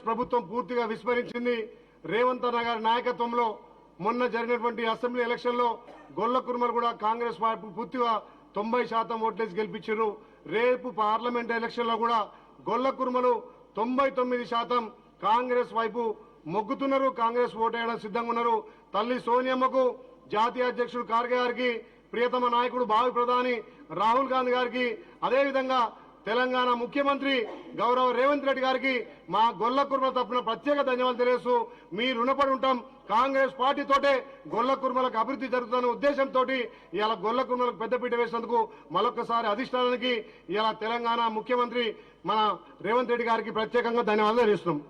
ప్రభుత్వం పూర్తిగా విస్మరించింది. రేవంత్ అన్న గారి నాయకత్వంలో మొన్న జరిగినటువంటి అసెంబ్లీ ఎలక్షన్ లో గొల్ల కుర్మలు కూడా కాంగ్రెస్ పార్టీ పూర్తిగా 90% ఓట్లేసి గెలిపించారు. రేపు పార్లమెంట్ ఎలక్షన్ లో కూడా గొల్ల కుర్మలు 99% కాంగ్రెస్ వైపు మొగ్గుతున్నారు. కాంగ్రెస్ ఓటేయడం సిద్ధంగా ఉన్నారు. తల్లి సోనియమ్మకు, జాతీయ అధ్యక్షుడు ఖార్గే గారికి, ప్రియతమ నాయకుడు భావి ప్రధాని రాహుల్ గాంధీ గారికి, అదేవిధంగా తెలంగాణ ముఖ్యమంత్రి గౌరవ రేవంత్ రెడ్డి గారికి మా గొల్ల కుర్మల తరపున ప్రత్యేక ధన్యవాదాలు తెలియజేస్తూ మీ రుణపడి ఉంటాం. కాంగ్రెస్ పార్టీతోటే గొల్ల కుర్మలకు అభివృద్ధి జరుగుతున్న ఉద్దేశంతో ఇలా గొల్ల కుర్మలకు పెద్దపీట వేసినందుకు మరొకసారి అధిష్టానానికి ఇలా తెలంగాణ ముఖ్యమంత్రి మన రేవంత్ రెడ్డి గారికి ప్రత్యేకంగా ధన్యవాదాలు తెలియజేస్తున్నాం.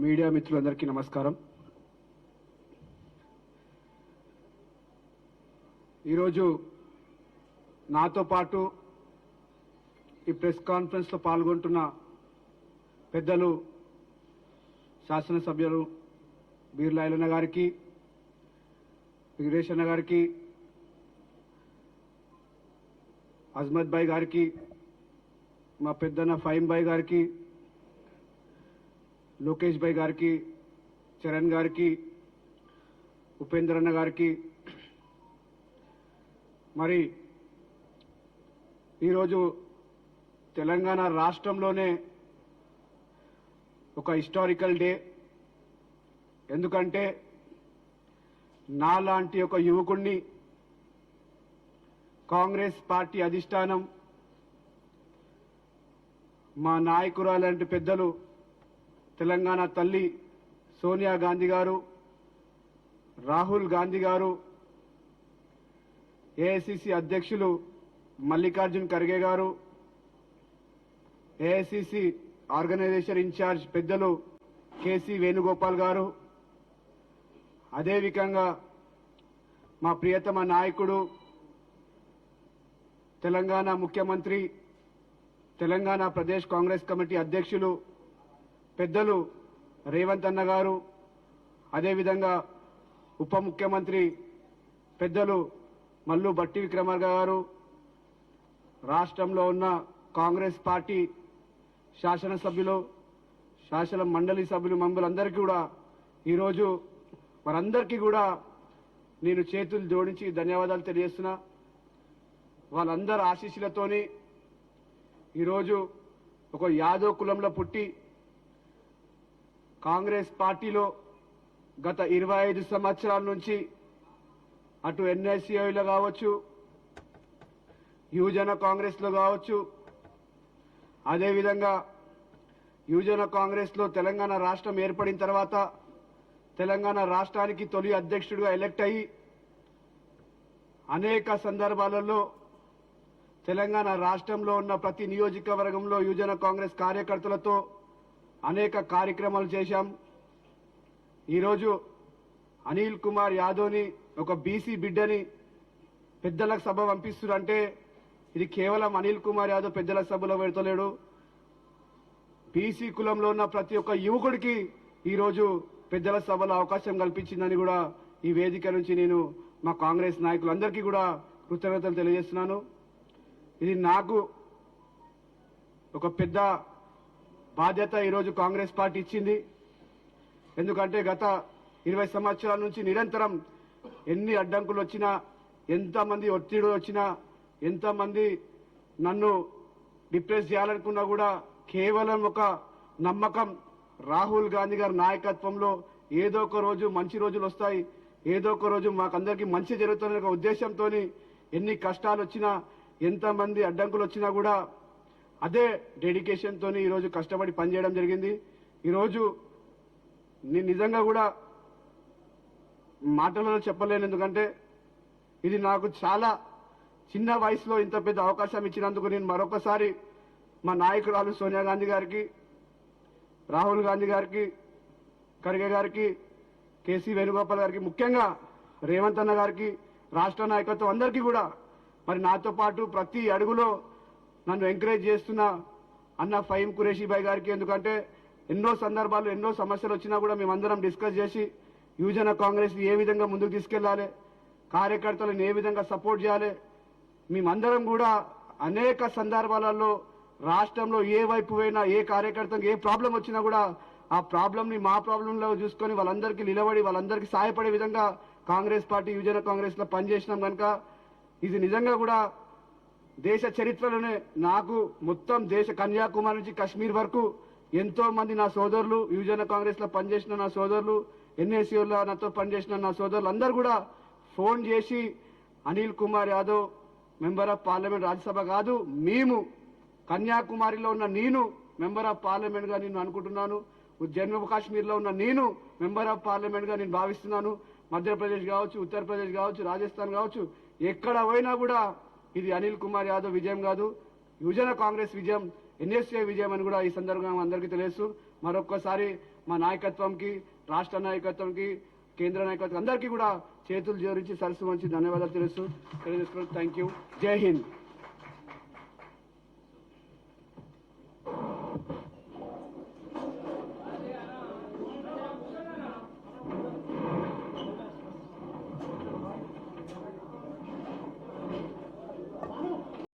మీడియా మిత్రులందరికీ నమస్కారం. ఈరోజు నాతో పాటు ఈ ప్రెస్ కాన్ఫరెన్స్ లో పాల్గొంటున్న పెద్దలు శాసనసభ్యులు బీర్లా ఐలన్న గారికి, వెంకటేష్ అన్న గారికి, అజ్మత్ భాయ్ గారికి, మా పెద్దన్న ఫైమ్ భాయ్ గారికి, లోకేష్ భాయ్ గారికి, చరణ్ గారికి, ఉపేంద్ర అన్న గారికి, మరి ఈరోజు తెలంగాణ రాష్ట్రంలోనే ఒక హిస్టారికల్ డే. ఎందుకంటే నాలాంటి ఒక యువకుణ్ణి కాంగ్రెస్ పార్టీ అధిష్టానం, మా నాయకురాలంటి పెద్దలు తెలంగాణ తల్లి సోనియా గాంధీ గారు, రాహుల్ గాంధీ గారు, ఏఐసిసి అధ్యక్షులు మల్లికార్జున్ ఖర్గే గారు, ఏఐసిసి ఆర్గనైజేషన్ ఇన్ఛార్జ్ పెద్దలు కేసీ వేణుగోపాల్ గారు, అదేవిధంగా మా ప్రియతమ నాయకుడు తెలంగాణ ముఖ్యమంత్రి, తెలంగాణ ప్రదేశ్ కాంగ్రెస్ కమిటీ అధ్యక్షులు పెద్దలు రేవంత్ అన్న గారు, అదేవిధంగా ఉప ముఖ్యమంత్రి పెద్దలు మల్లు భట్టి విక్రమార్క గారు, రాష్ట్రంలో ఉన్న కాంగ్రెస్ పార్టీ శాసనసభ్యులు, శాసన మండలి సభ్యులు, మమ్మల్ందరికీ కూడా ఈరోజు వారందరికీ కూడా నేను చేతులు జోడించి ధన్యవాదాలు తెలియజేస్తున్నా. వాళ్ళందరి ఆశీస్సులతోని ఈరోజు ఒక యాదవ్ కులంలో పుట్టి కాంగ్రెస్ పార్టీలో గత 25 సంవత్సరాల నుంచి అటు ఎన్ఎస్సీఐలో కావచ్చు, యువజన కాంగ్రెస్ లో కావచ్చు, అదేవిధంగా యువజన కాంగ్రెస్ లో తెలంగాణ రాష్ట్రం ఏర్పడిన తర్వాత తెలంగాణ రాష్ట్రానికి తొలి అధ్యక్షుడిగా ఎలక్ట్ అయ్యి అనేక సందర్భాలలో తెలంగాణ రాష్ట్రంలో ఉన్న ప్రతి నియోజకవర్గంలో యువజన కాంగ్రెస్ కార్యకర్తలతో అనేక కార్యక్రమాలు చేశాం. ఈరోజు అనిల్ కుమార్ యాదవ్ని, ఒక బీసీ బిడ్డని పెద్దలకు సభ పంపిస్తున్నారంటే ఇది కేవలం అనిల్ కుమార్ యాదవ్ పెద్దల సభలో పెడతలేడు. బీసీ కులంలో ఉన్న ప్రతి ఒక్క యువకుడికి ఈరోజు పెద్దల సభలో అవకాశం కల్పించిందని కూడా ఈ వేదిక నుంచి నేను మా కాంగ్రెస్ నాయకులందరికీ కూడా కృతజ్ఞతలు తెలియజేస్తున్నాను. ఇది నాకు ఒక పెద్ద బాధ్యత ఈరోజు కాంగ్రెస్ పార్టీ ఇచ్చింది. ఎందుకంటే గత 20 సంవత్సరాల నుంచి నిరంతరం ఎన్ని అడ్డంకులు వచ్చినా, ఎంతమంది ఒత్తిడి వచ్చినా, ఎంతమంది నన్ను డిప్రెస్ చేయాలనుకున్నా కూడా కేవలం ఒక నమ్మకం, రాహుల్ గాంధీ గారి నాయకత్వంలో ఏదో ఒక రోజు మంచి రోజులు వస్తాయి, ఏదో ఒక రోజు మాకందరికీ మంచి జరుగుతున్న ఒక ఉద్దేశంతో ఎన్ని కష్టాలు వచ్చినా, ఎంతమంది అడ్డంకులు వచ్చినా కూడా అదే డెడికేషన్ తోని ఈరోజు కష్టపడి పనిచేయడం జరిగింది. ఈరోజు నేను నిజంగా కూడా మాటలలో చెప్పలేను. ఎందుకంటే ఇది నాకు చాలా చిన్న వయసులో ఇంత పెద్ద అవకాశం ఇచ్చినందుకు నేను మరొకసారి మా నాయకురాలు సోనియా గాంధీ గారికి, రాహుల్ గాంధీ గారికి, ఖర్గే గారికి, కేసీ వేణుగోపాల్ గారికి, ముఖ్యంగా రేవంత్ అన్న గారికి, రాష్ట్ర నాయకత్వం అందరికీ కూడా, మరి నాతో పాటు ప్రతి అడుగులో నన్ను ఎంకరేజ్ చేస్తున్న అన్న ఫహీం ఖురేషీ భాయ్ గారికి, ఎందుకంటే ఎన్నో సందర్భాలు ఎన్నో సమస్యలు వచ్చినా కూడా మేమందరం డిస్కస్ చేసి యువజన కాంగ్రెస్ ఏ విధంగా ముందుకు తీసుకెళ్లాలి, కార్యకర్తలను ఏ విధంగా సపోర్ట్ చేయాలి, మేమందరం కూడా అనేక సందర్భాలలో రాష్ట్రంలో ఏ వైపు పోయినా ఏ కార్యకర్తకు ఏ ప్రాబ్లం వచ్చినా కూడా ఆ ప్రాబ్లం ని మా ప్రాబ్లంలో చూసుకొని వాళ్ళందరికీ నిలబడి వాళ్ళందరికీ సహాయపడే విధంగా కాంగ్రెస్ పార్టీ యువజన కాంగ్రెస్ లో పనిచేసినాం కనుక ఇది నిజంగా కూడా దేశ చరిత్రలోనే నాకు మొత్తం దేశ కన్యాకుమారి నుంచి కాశ్మీర్ వరకు ఎంతో మంది నా సోదరులు యువజన కాంగ్రెస్ లో పనిచేసిన నా సోదరులు ఎన్ఎస్యూలో నాతో పనిచేసిన నా సోదరులు అందరూ కూడా ఫోన్ చేసి Anil Kumar Yadav member of parliament Rajya Sabha కాదు మేము కన్యాకుమారిలో ఉన్న నేను మెంబర్ ఆఫ్ పార్లమెంట్ గా నేను అనుకుంటున్నాను, జమ్మూ కాశ్మీర్ లో ఉన్న నేను మెంబర్ ఆఫ్ పార్లమెంట్ గా నేను భావిస్తున్నాను. మధ్యప్రదేశ్ కావచ్చు, ఉత్తరప్రదేశ్ కావచ్చు, రాజస్థాన్ కావచ్చు, ఎక్కడ పోయినా కూడా ఇది అనిల్ కుమార్ యాదవ్ విజయం కాదు, యువజన కాంగ్రెస్ విజయం, ఎన్ఎస్ఏ విజయం అని కూడా ఈ సందర్భంగా అందరికీ తెలుసు. మరొక్కసారి మా నాయకత్వంకి, రాష్ట్ర నాయకత్వంకి, కేంద్ర నాయకత్వం అందరికీ కూడా చేతులు జోడించి సరస్సు మంచి ధన్యవాదాలు తెలుసు. Thank you. జై హింద్.